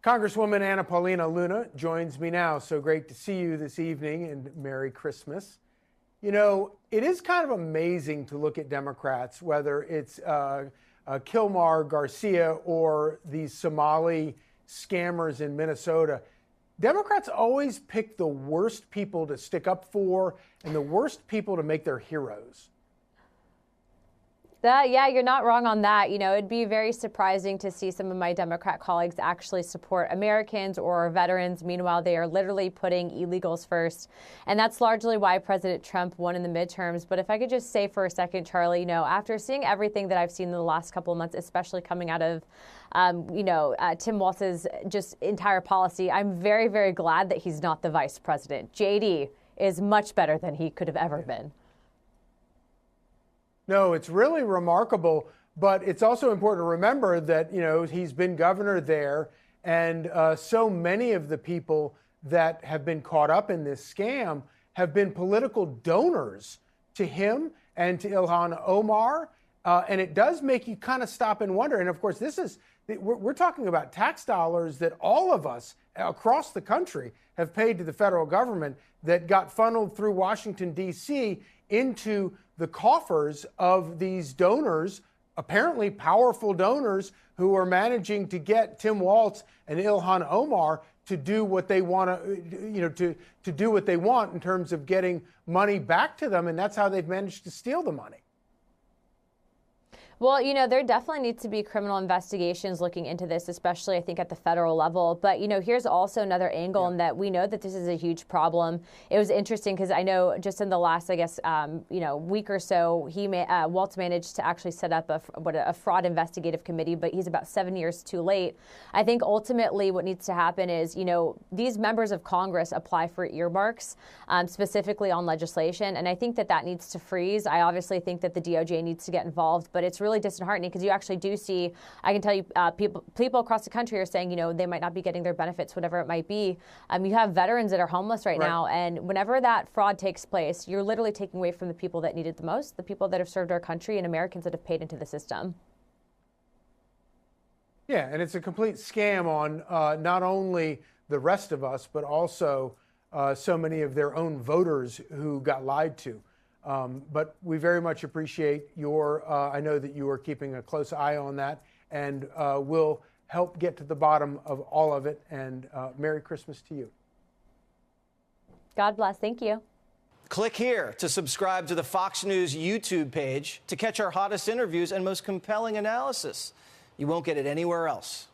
Congresswoman Anna Paulina Luna joins me now. So great to see you this evening, and Merry Christmas. You know, it is kind of amazing to look at Democrats, whether it's Kilmar Garcia or these Somali scammers in Minnesota. Democrats always pick the worst people to stick up for and the worst people to make their heroes. Yeah, you're not wrong on that. You know, it'd be very surprising to see some of my Democrat colleagues actually support Americans or veterans. Meanwhile, they are literally putting illegals first. And that's largely why President Trump won in the midterms. But if I could just say for a second, Charlie, you know, after seeing everything that I've seen in the last couple of months, especially coming out of, Tim Walz's just entire policy, I'm very, very glad that he's not the vice president. JD is much better than he could have ever been. No, it's really remarkable, but it's also important to remember that, you know, he's been governor there, and so many of the people that have been caught up in this scam have been political donors to him and to Ilhan Omar, and it does make you kind of stop and wonder. And of course, we're talking about tax dollars that all of us across the country have paid to the federal government that got funneled through Washington, D.C. into the coffers of these donors, apparently powerful donors who are managing to get Tim Walz and Ilhan Omar to do what they want to do what they want in terms of getting money back to them. And that's how they've managed to steal the money. Well, you know, there definitely needs to be criminal investigations looking into this, especially, I think, at the federal level. But, you know, here's also another angle in that we know that this is a huge problem. It was interesting because I know just in the last, I guess, week or so, Walz managed to actually set up a fraud investigative committee, but he's about 7 years too late. I think ultimately what needs to happen is, you know, these members of Congress apply for earmarks, specifically on legislation. And I think that needs to freeze. I obviously think that the DOJ needs to get involved, but it's really disheartening because you actually do see, I can tell you, people across the country are saying, you know, they might not be getting their benefits, whatever it might be. You have veterans that are homeless right now, and whenever that fraud takes place, you're literally taking away from the people that need it the most, the people that have served our country and Americans that have paid into the system. Yeah, and it's a complete scam on not only the rest of us, but also so many of their own voters who got lied to. But we very much appreciate I know that you are keeping a close eye on that, and we'll help get to the bottom of all of it. And Merry Christmas to you. God bless. Thank you. Click here to subscribe to the Fox News YouTube page to catch our hottest interviews and most compelling analysis. You won't get it anywhere else.